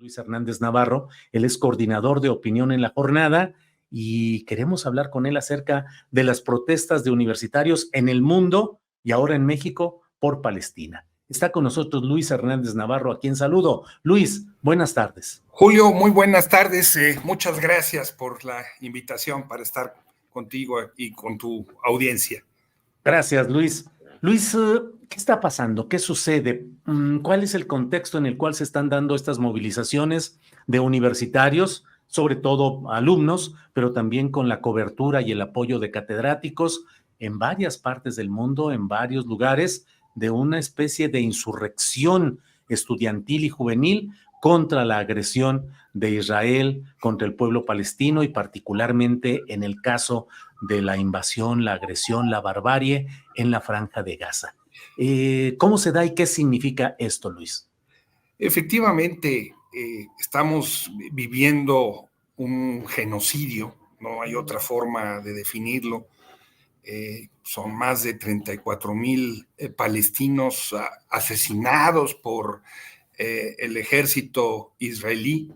Luis Hernández Navarro. Él es coordinador de opinión en la jornada y queremos hablar con él acerca de las protestas de universitarios en el mundo y ahora en México por Palestina. Está con nosotros Luis Hernández Navarro, a quien saludo. Luis, buenas tardes. Julio, muy buenas tardes. Muchas gracias por la invitación para estar contigo y con tu audiencia. Gracias, Luis. Luis, ¿qué está pasando? ¿Qué sucede? ¿Cuál es el contexto en el cual se están dando estas movilizaciones de universitarios, sobre todo alumnos, pero también con la cobertura y el apoyo de catedráticos en varias partes del mundo, en varios lugares, de una especie de insurrección estudiantil y juvenil contra la agresión de Israel contra el pueblo palestino y particularmente en el caso de la invasión, la agresión, la barbarie en la Franja de Gaza? ¿Cómo se da y qué significa esto, Luis? Efectivamente, estamos viviendo un genocidio, no hay otra forma de definirlo. Son más de 34,000 palestinos asesinados por el ejército israelí,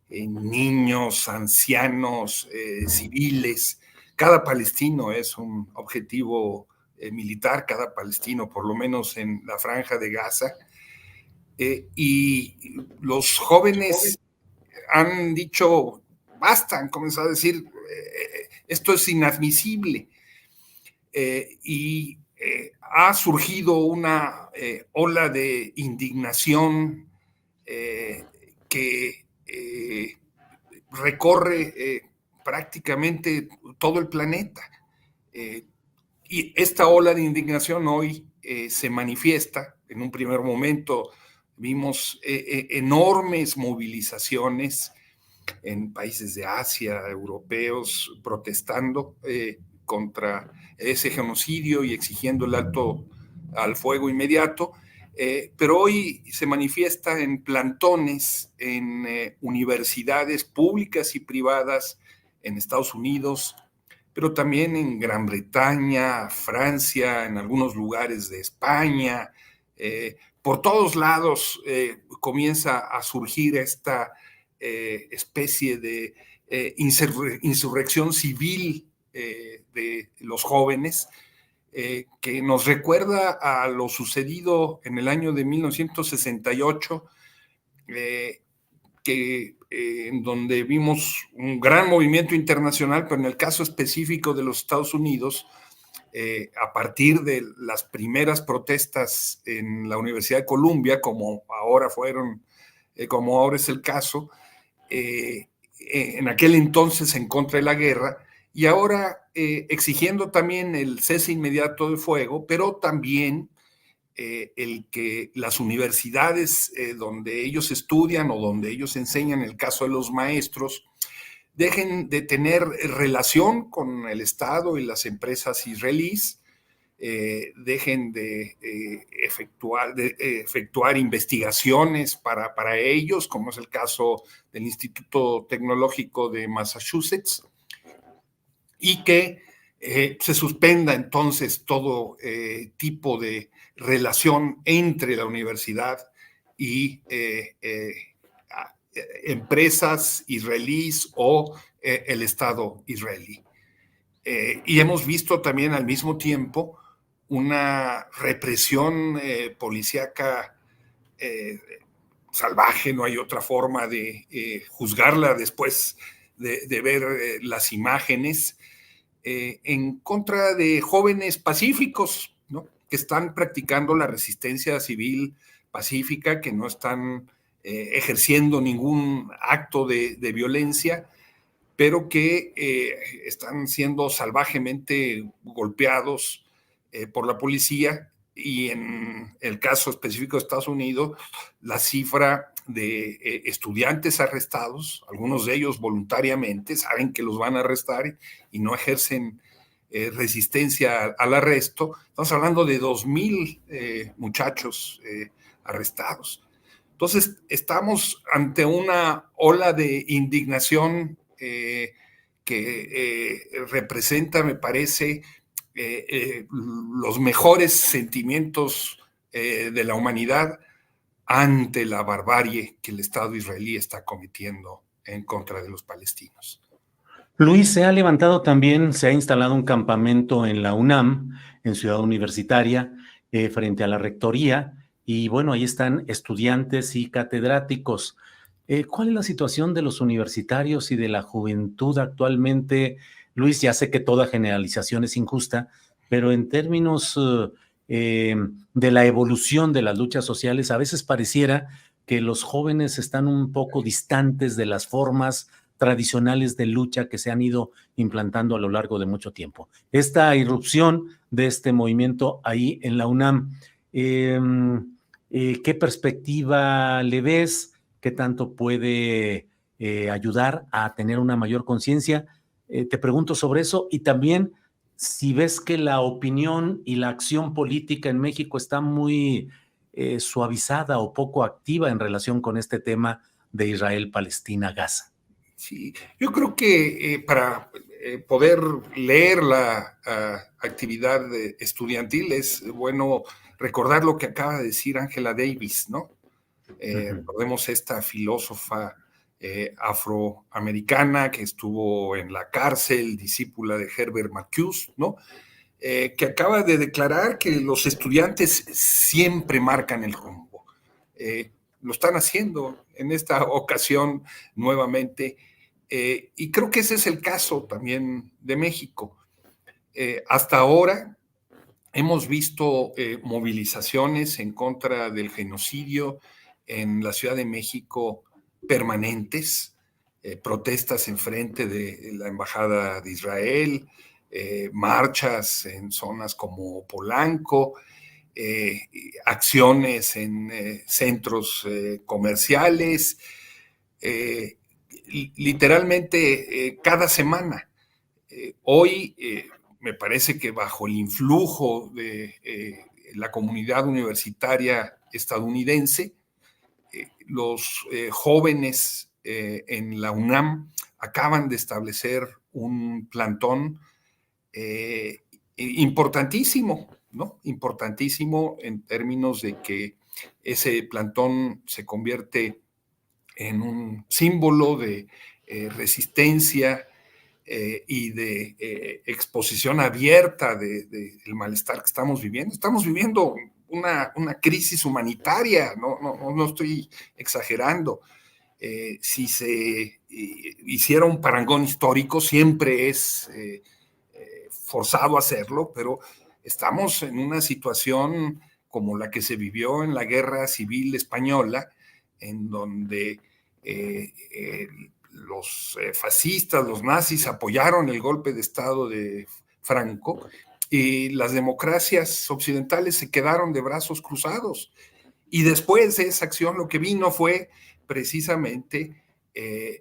niños, ancianos, civiles. Cada palestino es un objetivo militar, cada palestino, por lo menos en la Franja de Gaza. Y los jóvenes han dicho, basta, han comenzado a decir, esto es inadmisible. Ha surgido una ola de indignación que recorre prácticamente todo el planeta. Y esta ola de indignación hoy se manifiesta. En un primer momento vimos enormes movilizaciones en países de Asia, europeos, protestando contra ese genocidio y exigiendo el alto al fuego inmediato. Pero hoy se manifiesta en plantones, en universidades públicas y privadas en Estados Unidos, pero también en Gran Bretaña, Francia, en algunos lugares de España. Por todos lados comienza a surgir esta especie de insurrección civil de los jóvenes, que nos recuerda a lo sucedido en el año de 1968, en donde vimos un gran movimiento internacional, pero en el caso específico de los Estados Unidos, a partir de las primeras protestas en la Universidad de Columbia, como ahora es el caso, en aquel entonces en contra de la guerra, y ahora exigiendo también el cese inmediato del fuego, pero también el que las universidades donde ellos estudian o donde ellos enseñan, en el caso de los maestros, dejen de tener relación con el Estado y las empresas israelíes, dejen de efectuar investigaciones para ellos, como es el caso del Instituto Tecnológico de Massachusetts, y que se suspenda entonces todo tipo de relación entre la universidad y empresas israelíes o el Estado israelí. Y hemos visto también al mismo tiempo una represión policíaca salvaje, no hay otra forma de juzgarla después de ver las imágenes, en contra de jóvenes pacíficos, ¿no?, que están practicando la resistencia civil pacífica, que no están ejerciendo ningún acto de violencia, pero que están siendo salvajemente golpeados por la policía. Y en el caso específico de Estados Unidos, la cifra de estudiantes arrestados, algunos de ellos voluntariamente, saben que los van a arrestar y no ejercen resistencia al arresto. Estamos hablando de 2,000 muchachos arrestados. Entonces, estamos ante una ola de indignación que representa, me parece, los mejores sentimientos de la humanidad ante la barbarie que el Estado israelí está cometiendo en contra de los palestinos. Luis, se ha levantado también, se ha instalado un campamento en la UNAM, en Ciudad Universitaria, frente a la rectoría, y bueno, ahí están estudiantes y catedráticos. ¿Cuál es la situación de los universitarios y de la juventud actualmente? Luis, ya sé que toda generalización es injusta, pero en términos de la evolución de las luchas sociales, a veces pareciera que los jóvenes están un poco distantes de las formas tradicionales de lucha que se han ido implantando a lo largo de mucho tiempo. Esta irrupción de este movimiento ahí en la UNAM, eh, ¿qué perspectiva le ves? ¿Qué tanto puede ayudar a tener una mayor conciencia? Te pregunto sobre eso y también si ves que la opinión y la acción política en México está muy suavizada o poco activa en relación con este tema de Israel, Palestina, Gaza. Sí, yo creo que para poder leer la actividad estudiantil es bueno recordar lo que acaba de decir Angela Davis, ¿no? Recordemos esta filósofa afroamericana que estuvo en la cárcel, discípula de Herbert Marcuse, ¿no? Que acaba de declarar que los estudiantes siempre marcan el rumbo. Lo están haciendo en esta ocasión nuevamente. Y creo que ese es el caso también de México. Hasta ahora hemos visto movilizaciones en contra del genocidio en la Ciudad de México permanentes, protestas en frente de la Embajada de Israel, marchas en zonas como Polanco, acciones en centros comerciales, literalmente cada semana. Hoy me parece que bajo el influjo de la comunidad universitaria estadounidense, los jóvenes en la UNAM acaban de establecer un plantón importantísimo, ¿no? Importantísimo en términos de que ese plantón se convierte en un símbolo de resistencia y de exposición abierta del malestar que estamos viviendo. Estamos viviendo una crisis humanitaria, no estoy exagerando. Si se hiciera un parangón histórico, siempre es forzado a hacerlo, pero estamos en una situación como la que se vivió en la Guerra Civil Española, en donde los fascistas, los nazis apoyaron el golpe de Estado de Franco y las democracias occidentales se quedaron de brazos cruzados. Y después de esa acción lo que vino fue precisamente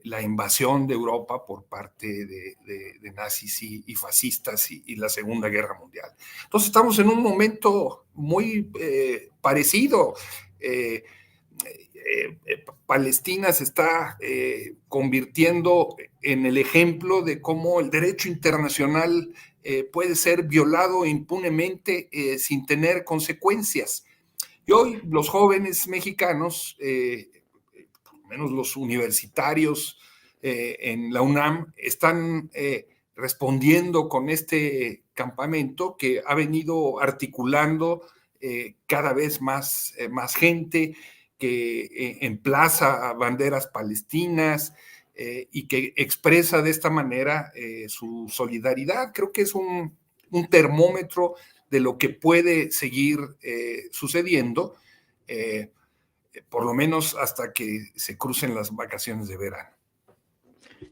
la invasión de Europa por parte de nazis y fascistas y la Segunda Guerra Mundial. Entonces estamos en un momento muy parecido. Palestina se está convirtiendo en el ejemplo de cómo el derecho internacional puede ser violado impunemente sin tener consecuencias. Y hoy los jóvenes mexicanos, por lo menos los universitarios en la UNAM, están respondiendo con este campamento que ha venido articulando cada vez más gente, que emplaza banderas palestinas y que expresa de esta manera su solidaridad. Creo que es un termómetro de lo que puede seguir sucediendo, por lo menos hasta que se crucen las vacaciones de verano.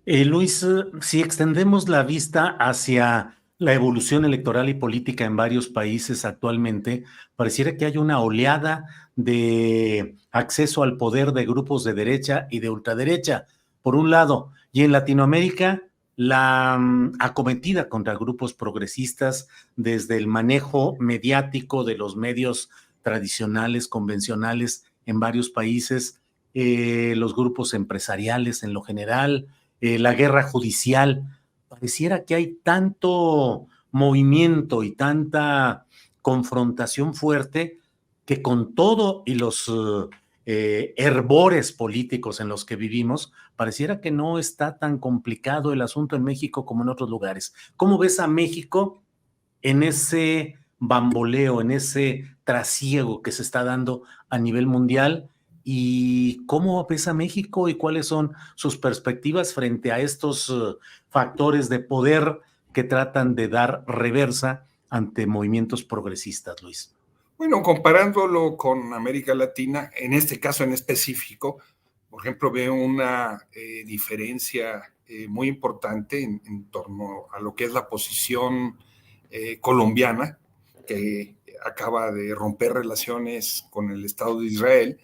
Luis, si extendemos la vista hacia la evolución electoral y política en varios países actualmente, pareciera que hay una oleada de acceso al poder de grupos de derecha y de ultraderecha, por un lado, y en Latinoamérica la acometida contra grupos progresistas desde el manejo mediático de los medios tradicionales, convencionales en varios países, los grupos empresariales en lo general, la guerra judicial. Pareciera que hay tanto movimiento y tanta confrontación fuerte que con todo y los hervores políticos en los que vivimos, pareciera que no está tan complicado el asunto en México como en otros lugares. ¿Cómo ves a México en ese bamboleo, en ese trasiego que se está dando a nivel mundial? ¿Y cómo ves a México y cuáles son sus perspectivas frente a estos factores de poder que tratan de dar reversa ante movimientos progresistas, Luis? Bueno, comparándolo con América Latina, en este caso en específico, por ejemplo, veo una diferencia muy importante en torno a lo que es la posición colombiana, que acaba de romper relaciones con el Estado de Israel,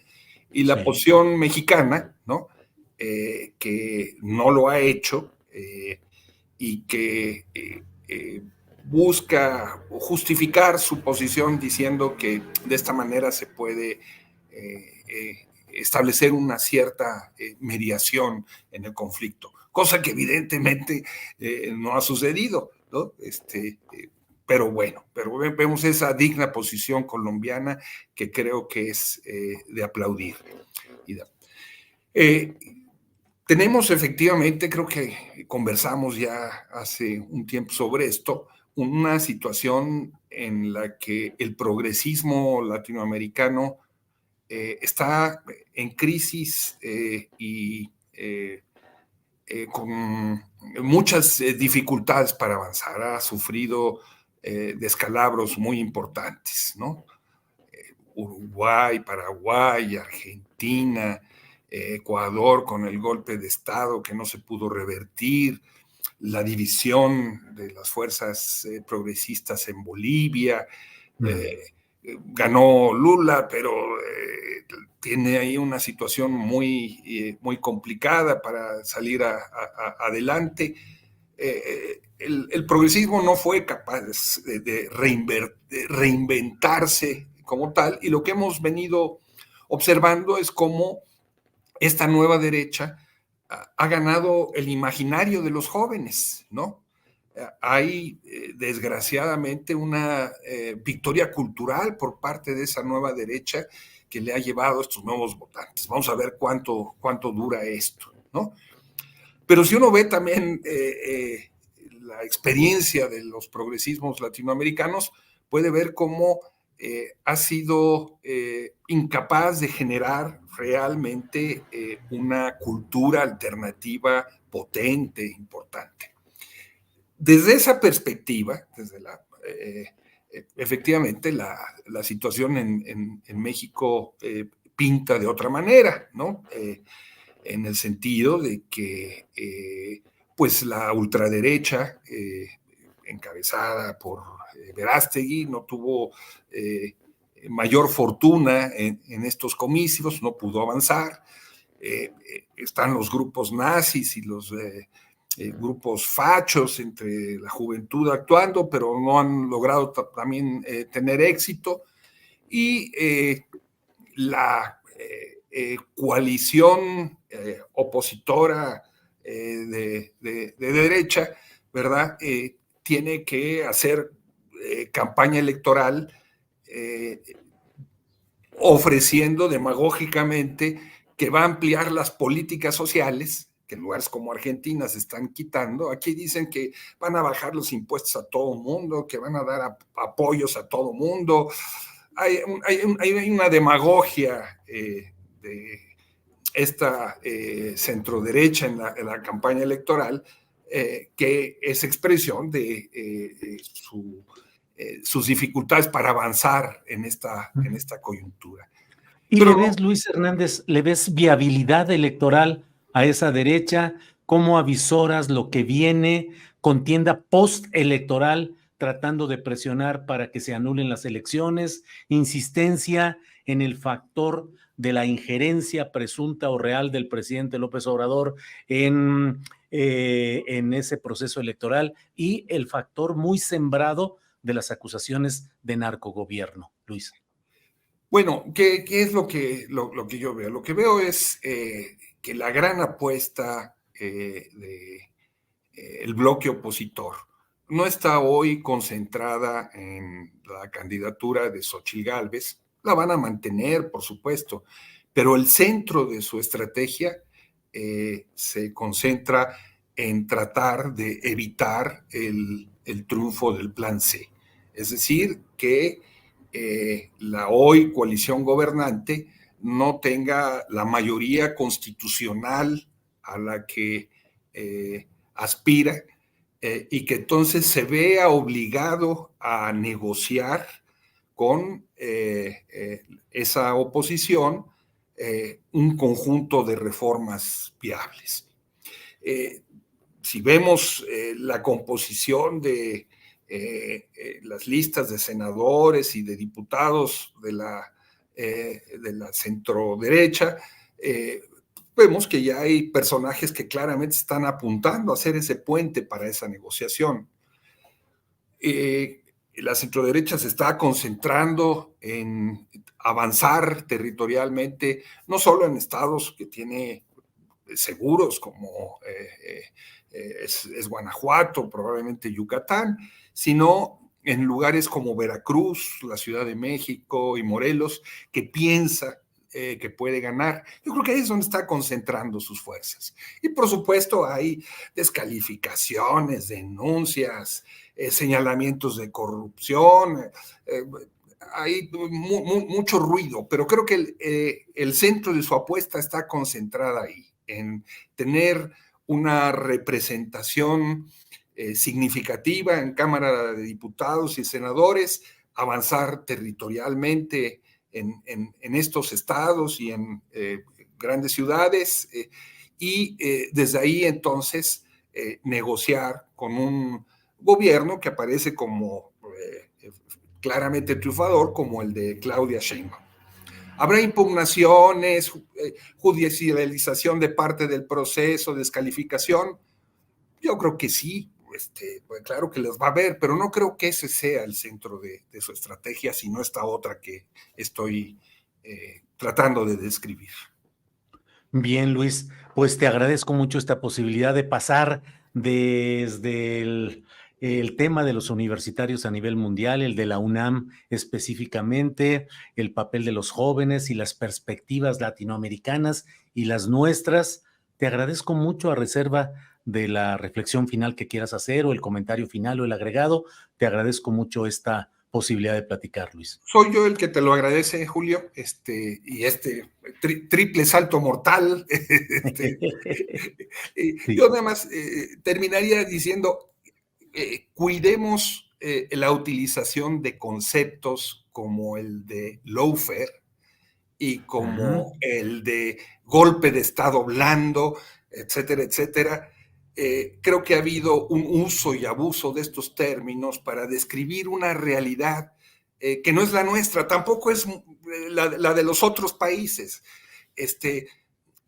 y la Sí. posición mexicana, ¿no? Que no lo ha hecho y que busca justificar su posición diciendo que de esta manera se puede establecer una cierta mediación en el conflicto, cosa que evidentemente no ha sucedido, ¿no? Pero bueno, pero vemos esa digna posición colombiana que creo que es de aplaudir. Eh, Tenemos efectivamente, creo que conversamos ya hace un tiempo sobre esto, una situación en la que el progresismo latinoamericano está en crisis y con muchas dificultades para avanzar. Ha sufrido descalabros muy importantes, ¿no? Uruguay, Paraguay, Argentina, Ecuador con el golpe de Estado que no se pudo revertir, la división de las fuerzas progresistas en Bolivia. Ganó Lula, pero tiene ahí una situación muy complicada para salir adelante. El progresismo no fue capaz de reinventarse como tal, y lo que hemos venido observando es cómo esta nueva derecha ha ganado el imaginario de los jóvenes, ¿no? Hay desgraciadamente una victoria cultural por parte de esa nueva derecha que le ha llevado a estos nuevos votantes. Vamos a ver cuánto dura esto, ¿no? Pero si uno ve también la experiencia de los progresismos latinoamericanos, puede ver cómo ha sido incapaz de generar realmente una cultura alternativa potente, importante. Desde esa perspectiva, efectivamente la situación en México pinta de otra manera, ¿no? En el sentido de que pues la ultraderecha encabezada por Verástegui no tuvo mayor fortuna en estos comicios, no pudo avanzar. Están los grupos nazis y los grupos fachos entre la juventud actuando, pero no han logrado también tener éxito. Y la coalición opositora de derecha, ¿verdad? Tiene que hacer campaña electoral ofreciendo demagógicamente que va a ampliar las políticas sociales, que en lugares como Argentina se están quitando. Aquí dicen que van a bajar los impuestos a todo mundo, que van a dar apoyos a todo mundo. Hay una demagogia de esta centroderecha en la campaña electoral que es expresión de sus dificultades para avanzar en esta coyuntura. ¿Y Pero le no, ves, Luis Hernández, le ves viabilidad electoral a esa derecha? ¿Cómo avisoras lo que viene? ¿Contienda postelectoral tratando de presionar para que se anulen las elecciones? ¿Insistencia en el factor de la injerencia presunta o real del presidente López Obrador en ese proceso electoral? Y el factor muy sembrado de las acusaciones de narcogobierno, Luis. bueno, ¿qué es lo que yo veo? Lo que veo es que la gran apuesta del bloque opositor no está hoy concentrada en la candidatura de Xóchitl Gálvez. La van a mantener, por supuesto, pero el centro de su estrategia se concentra en tratar de evitar el triunfo del Plan C. Es decir, que la hoy coalición gobernante no tenga la mayoría constitucional a la que aspira, y que entonces se vea obligado a negociar con esa oposición un conjunto de reformas viables. Si vemos la composición de las listas de senadores y de diputados de la centroderecha, vemos que ya hay personajes que claramente están apuntando a hacer ese puente para esa negociación. La centroderecha se está concentrando en avanzar territorialmente, no solo en estados que tiene seguros como es Guanajuato, probablemente Yucatán, sino en lugares como Veracruz, la Ciudad de México y Morelos, que piensa que puede ganar. Yo creo que ahí es donde está concentrando sus fuerzas. Y por supuesto hay descalificaciones, denuncias, señalamientos de corrupción, hay mucho ruido, pero creo que el centro de su apuesta está concentrada ahí, en tener una representación significativa en Cámara de Diputados y Senadores, avanzar territorialmente en estos estados y en grandes ciudades, y desde ahí entonces negociar con un gobierno que aparece como claramente triunfador, como el de Claudia Sheinbaum. Habrá impugnaciones, judicialización de parte del proceso, descalificación. Yo creo que sí, pues claro que las va a haber, pero no creo que ese sea el centro de su estrategia, sino esta otra que estoy tratando de describir. Bien, Luis, pues te agradezco mucho esta posibilidad de pasar desde el tema de los universitarios a nivel mundial, el de la UNAM específicamente, el papel de los jóvenes y las perspectivas latinoamericanas y las nuestras. Te agradezco mucho a reserva de la reflexión final que quieras hacer o el comentario final o el agregado. Te agradezco mucho esta posibilidad de platicar, Luis. Soy yo el que te lo agradece, Julio, y triple salto mortal. Sí. Yo nada más terminaría diciendo, cuidemos la utilización de conceptos como el de lawfare y como el de golpe de estado blando, etcétera, etcétera. Creo que ha habido un uso y abuso de estos términos para describir una realidad que no es la nuestra, tampoco es la de los otros países.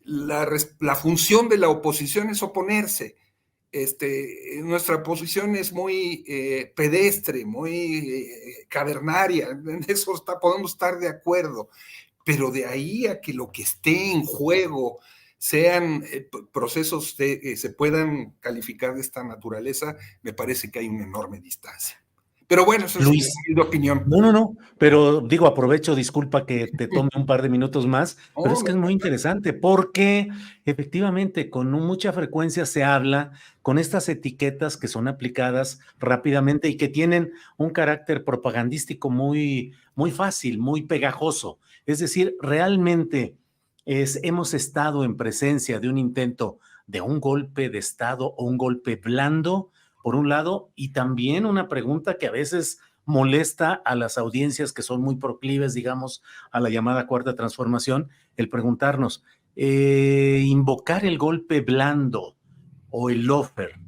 La función de la oposición es oponerse. Nuestra posición es muy pedestre, muy cavernaria, en eso podemos estar de acuerdo, pero de ahí a que lo que esté en juego sean procesos que se puedan calificar de esta naturaleza, me parece que hay una enorme distancia. Pero bueno, eso es Luis, mi opinión. no, pero digo, aprovecho, disculpa que te tome un par de minutos más, pero No, es que es muy interesante porque efectivamente con mucha frecuencia se habla con estas etiquetas que son aplicadas rápidamente y que tienen un carácter propagandístico muy, muy fácil, muy pegajoso. Es decir, realmente hemos estado en presencia de un intento de un golpe de Estado o un golpe blando, por un lado, y también una pregunta que a veces molesta a las audiencias que son muy proclives, digamos, a la llamada cuarta transformación, el preguntarnos, invocar el golpe blando o el lawfare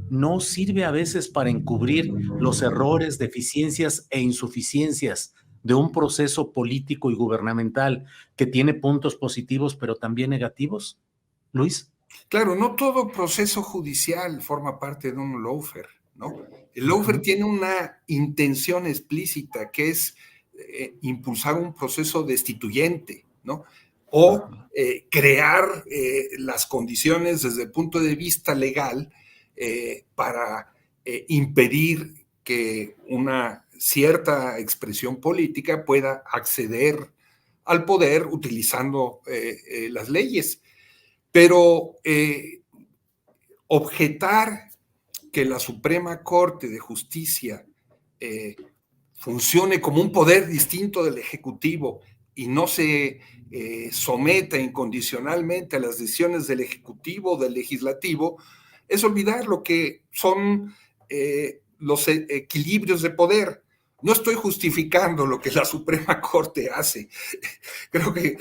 no sirve a veces para encubrir los errores, deficiencias e insuficiencias de un proceso político y gubernamental que tiene puntos positivos pero también negativos, Luis. claro, no todo proceso judicial forma parte de un lawfare, ¿no? El lawfare tiene una intención explícita que es impulsar un proceso destituyente, ¿no? O crear las condiciones desde el punto de vista legal para impedir que una cierta expresión política pueda acceder al poder utilizando las leyes. Pero objetar que la Suprema Corte de Justicia funcione como un poder distinto del Ejecutivo y no se someta incondicionalmente a las decisiones del Ejecutivo o del Legislativo, es olvidar lo que son los equilibrios de poder. No estoy justificando lo que la Suprema Corte hace. Creo que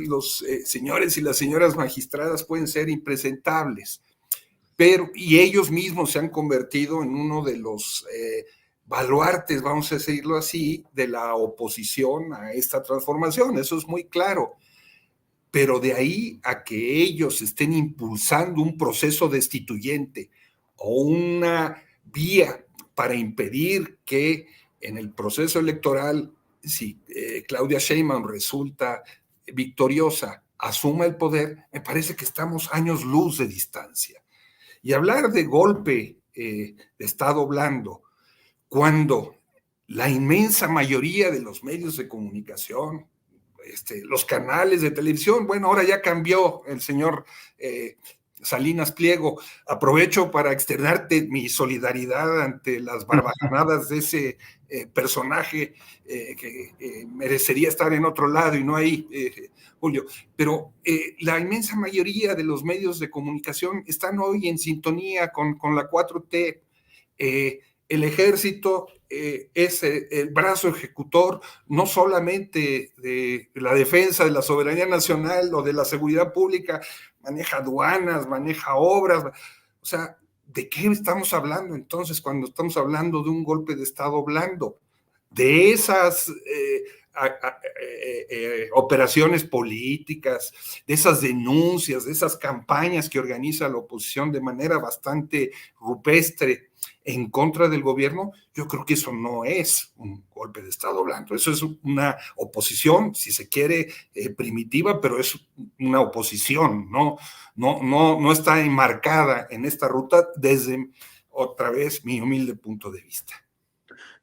los señores y las señoras magistradas pueden ser impresentables, y ellos mismos se han convertido en uno de los baluartes, vamos a decirlo así, de la oposición a esta transformación. Eso es muy claro. Pero de ahí a que ellos estén impulsando un proceso destituyente o una vía para impedir que en el proceso electoral, si Claudia Sheinbaum resulta victoriosa, asuma el poder, me parece que estamos años luz de distancia. Y hablar de golpe de Estado blando, cuando la inmensa mayoría de los medios de comunicación, los canales de televisión, bueno, ahora ya cambió el señor Salinas Pliego. Aprovecho para externarte mi solidaridad ante las barbajanadas de ese personaje que merecería estar en otro lado y no ahí, Julio. Pero la inmensa mayoría de los medios de comunicación están hoy en sintonía con la 4T. El ejército es el brazo ejecutor no solamente de la defensa de la soberanía nacional o de la seguridad pública, maneja aduanas, maneja obras. O sea, ¿de qué estamos hablando entonces cuando estamos hablando de un golpe de Estado blando? De esas operaciones políticas, de esas denuncias, de esas campañas que organiza la oposición de manera bastante rupestre en contra del gobierno. Yo creo que eso no es un golpe de Estado blando, eso es una oposición, si se quiere, primitiva, pero es una oposición, no está enmarcada en esta ruta desde, otra vez, mi humilde punto de vista.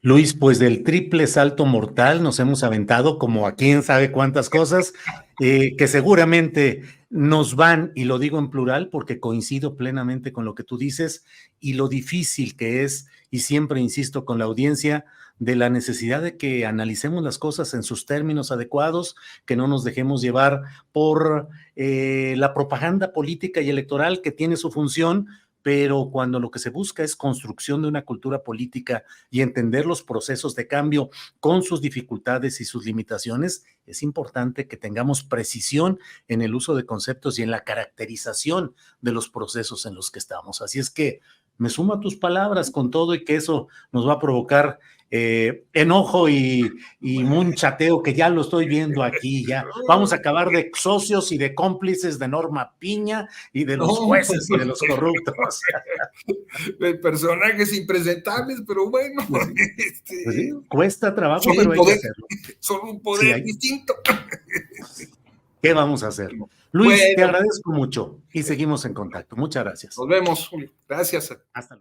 Luis, pues del triple salto mortal nos hemos aventado como a quién sabe cuántas cosas, que seguramente nos van, y lo digo en plural porque coincido plenamente con lo que tú dices, y lo difícil que es, y siempre insisto con la audiencia, de la necesidad de que analicemos las cosas en sus términos adecuados, que no nos dejemos llevar por la propaganda política y electoral que tiene su función, pero cuando lo que se busca es construcción de una cultura política y entender los procesos de cambio con sus dificultades y sus limitaciones, es importante que tengamos precisión en el uso de conceptos y en la caracterización de los procesos en los que estamos. Así es que me sumo a tus palabras con todo y que eso nos va a provocar enojo y un chateo que ya lo estoy viendo aquí. Ya vamos a acabar de socios y de cómplices de Norma Piña y de los jueces y de los corruptos. Personajes impresentables, pero bueno. Pues sí, cuesta trabajo, pero hay que hacerlo. Son un poder distinto. ¿Qué vamos a hacer? Luis, te agradezco mucho y seguimos en contacto. Muchas gracias. Nos vemos, Julio. Gracias. Hasta luego.